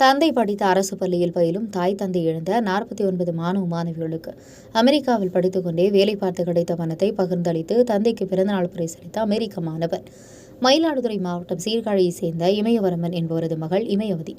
தந்தை படித்த அரசு பள்ளியில் பயிலும் தாய் தந்தை இழந்த 49 மாணவ மாணவிகளுக்கு அமெரிக்காவில் படித்துக்கொண்டே வேலை பார்த்து கிடைத்த பணத்தை பகிர்ந்தளித்து தந்தைக்கு பிறந்தநாள் பரிசளித்த அமெரிக்க மாணவர். மயிலாடுதுறை மாவட்டம் சீர்காழியைச் சேர்ந்த இமயவரமன் என்பவரது மகள் இமயவதி.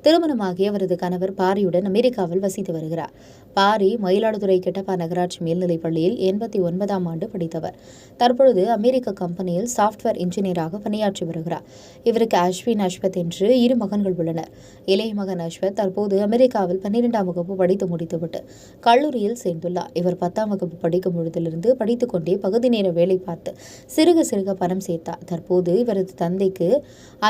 திருமணமாகிய அவரது கணவர் பாரியுடன் அமெரிக்காவில் வசித்து வருகிறார். பாரி மயிலாடுதுறை கெட்டப்பா நகராட்சி மேல்நிலைப் பள்ளியில் 89ஆம் ஆண்டு படித்தவர். தற்பொழுது அமெரிக்க கம்பெனியில் சாப்ட்வேர் இன்ஜினியராக பணியாற்றி வருகிறார். இவருக்கு அஸ்வின், அஸ்வத் என்று 2 மகன்கள் உள்ளனர். இளைய மகன் அஸ்வத் தற்போது அமெரிக்காவில் 12ஆம் வகுப்பு படித்து முடித்துவிட்டு கல்லூரியில் சேர்ந்துள்ளார். இவர் 10ஆம் வகுப்பு படிக்கும் பொழுதிலிருந்து படித்துக் கொண்டே பகுதி நேர வேலை பார்த்து சிறுக சிறுக பணம் சேர்த்தார். தற்போது இவரது தந்தைக்கு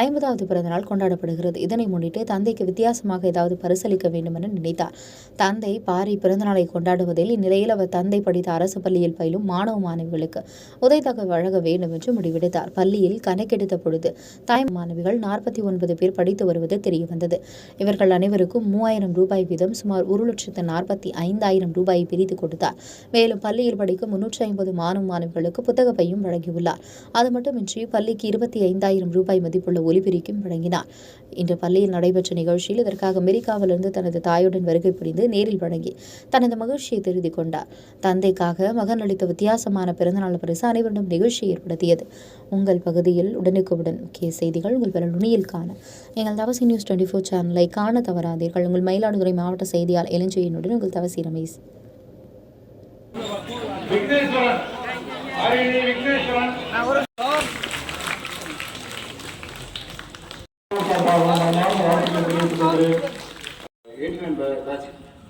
50வது பிறந்தநாள் கொண்டாடப்படுகிறது. இதனை முன்னிட்டு தந்தைக்கு வித்தியாசமாக ஏதாவது பரிசளிக்க வேண்டும் என நினைத்தார். தந்தை பாரி பிறந்தநாளை கொண்டாடுவதில் இந்நிலையில் அவர் தந்தை படித்த அரசு பள்ளியில் பயிலும் மாணவ மாணவிகளுக்கு உதவித்தொகை வழங்க வேண்டும் என்று முடிவெடுத்தார். பள்ளியில் கணக்கெடுத்த பொழுது தாய் மாணவிகள் 49 பேர் படித்து வருவது தெரியவந்தது. இவர்கள் அனைவருக்கும் 3000 ரூபாய் வீதம் சுமார் 1,45,000 ரூபாயை பிரித்து கொடுத்தார். மேலும் பள்ளியில் படிக்கும் 350 மாணவ மாணவிகளுக்கு புத்தக பையும் வழங்கியுள்ளார். அது மட்டுமின்றி பள்ளிக்கு 25,000 ரூபாய் மதிப்புள்ள ஒலிபெருக்கியும் வழங்கினார். இன்று பள்ளியில் நடைபெற்ற நிகழ்ச்சியில் இதற்காக அமெரிக்காவிலிருந்து தனது தாயுடன் வருகை புரிந்து நேரில் வழங்கி தனது மகிழ்ச்சியை தெரிவித்துக் கொண்டார். தந்தைக்காக மகன் அளித்த வித்தியாசமான பிறந்தநாள் பரிசு அனைவரிடம் நிகழ்ச்சியை ஏற்படுத்தியது. உங்கள் பகுதியில் உடனுக்குடன் முக்கிய செய்திகள் உங்கள் விரல் நுனியில் காண எங்கள் தவசி நியூஸ் 24 சேனலை காண தவறாதீர்கள். உங்கள் மயிலாடுதுறை மாவட்ட செய்தியாளர் இளஞ்செழியனுடன் உங்கள் தவசி ரமேஷ்.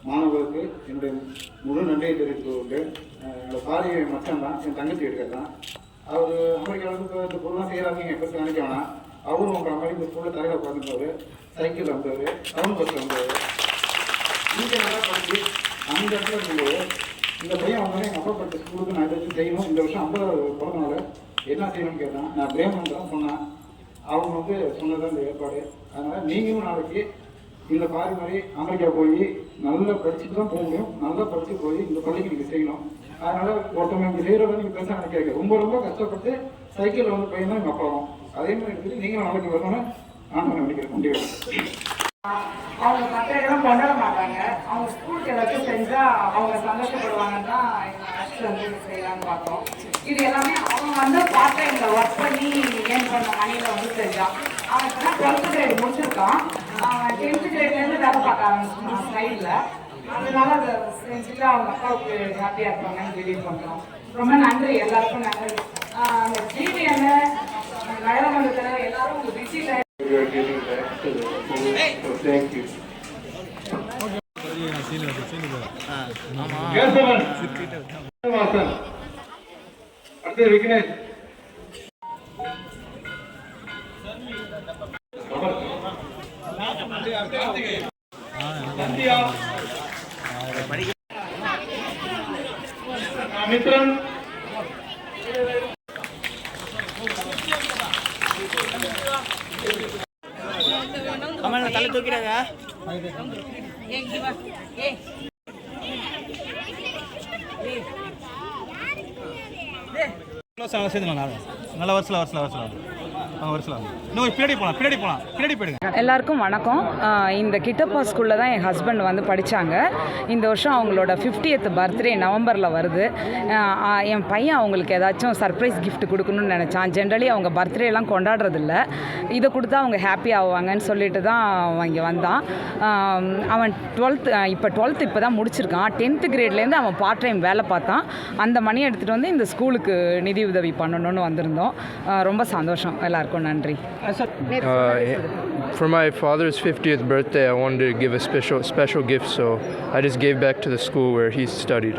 மாணவர்களுக்கு என்னுடைய முழு நன்றியை தெரிவித்துக் கொண்டு என்னோட பாரி மச்சான் தான், என் தங்கச்சி எடுக்கிறதான். அவர் அமெரிக்காவிலேருந்து இந்த பொருளாக செய்கிறாங்க எங்கள் பேருக்கு நினைக்க வேணாம். அவரும் உங்கள் மாதிரி இந்த ஸ்கூலில் தரையில் உட்காந்துருப்பார், சைக்கிளில் வந்தவர், டவுன் பஸ்ஸில் வந்தவர். இங்கே நல்லா படித்து அந்த இடத்துல இருக்கும்போது இந்த பையன் வந்தாலும் எங்கள் அப்பா படித்த ஸ்கூலுக்கு நான் ஏதாச்சும் செய்யணும், இந்த வருஷம் 50வது பிறந்தனால என்ன செய்யணும்னு கேட்டேன். நான் பிரேமன் தான் சொன்னேன். அவங்க சொன்னதான் இந்த ஏற்பாடு. அதனால் நீங்களும் நாளைக்கு இந்த பாரி மாதிரி அமெரிக்கா போய் நல்லா படிச்சுட்டு தான் போக முடியும். நல்லா படித்து போய் இந்த பள்ளிக்கு நீங்கள் செய்யணும். அதனால் ஒருத்தவங்க இங்கே செய்கிறத நீங்கள் பேச நினைக்காது. ரொம்ப கஷ்டப்பட்டு சைக்கிளில் பையன் தான் எங்கள் அப்பாவும். அதே மாதிரி எடுத்துட்டு நீங்களும் நாளைக்கு வரணும்னு நான் நினைக்கிறேன். கண்டிப்பாக அவங்க பத்திரிகைலாம் கொண்டாட மாட்டாங்க. அவங்க ஸ்கூலுக்கு ஏதாச்சும் செஞ்சால் அவங்க சந்தோஷப்படுவாங்கன்னு தான் எங்கள் ஆக்சுவல் செய்யலான்னு பார்த்தோம். இது எல்லாமே அவங்க பார்ட் டைமில் ஒர்க் பண்ணி ஏன் பண்ண மணியில் செஞ்சான். அவன் இப்போ 12th கிரேட் முடிச்சிருக்கான். அவன் 10th கிரேட்லேருந்து வேலை பார்க்க ஆரம்பிச்சிருக்கான் சைடில். அதனால அதை செஞ்சுட்டு அவங்க அப்பாவுக்கு ஹாப்பியாக இருப்பாங்கன்னு பிலீவ் பண்ணுறோம். ரொம்ப நன்றி, எல்லாருக்கும் நன்றி. அந்த ஜிடிஎன் நகரமன்றத்தில் எல்லாரும் உங்கள் பிஸி Thank you. அடுத்து விக்னேஷ். மித்ரன். கமல் தலை தூக்கிடாங்க. நல்ல வருஷம் எல்லாருக்கும் வணக்கம். இந்த கிட்டப்பா ஸ்கூலில் தான் என் ஹஸ்பண்ட் படித்தாங்க. இந்த வருஷம் அவங்களோட 50th பர்த்டே நவம்பரில் வருது. என் பையன் அவங்களுக்கு ஏதாச்சும் சர்ப்ரைஸ் கிஃப்ட் கொடுக்கணும்னு நினச்சான். ஜென்ரலி அவங்க பர்த்டேலாம் கொண்டாடுறதில்ல. இதை கொடுத்தா அவங்க ஹாப்பி ஆவாங்கன்னு சொல்லிட்டு தான் இங்கே வந்தான். அவன் 12th இப்போ தான் முடிச்சிருக்கான். 10th கிரேட்லேருந்து அவன் பார்ட் டைம் வேலை பார்த்தான். அந்த மணியை எடுத்துகிட்டு வந்து இந்த ஸ்கூலுக்கு நிதி உதவி பண்ணணும்னு வந்திருந்தோம். ரொம்ப சந்தோஷம். எல்லாருக்கும் நன்றி. For my father's 50th birthday, I wanted to give a special gift, so I just gave back to the school where he studied.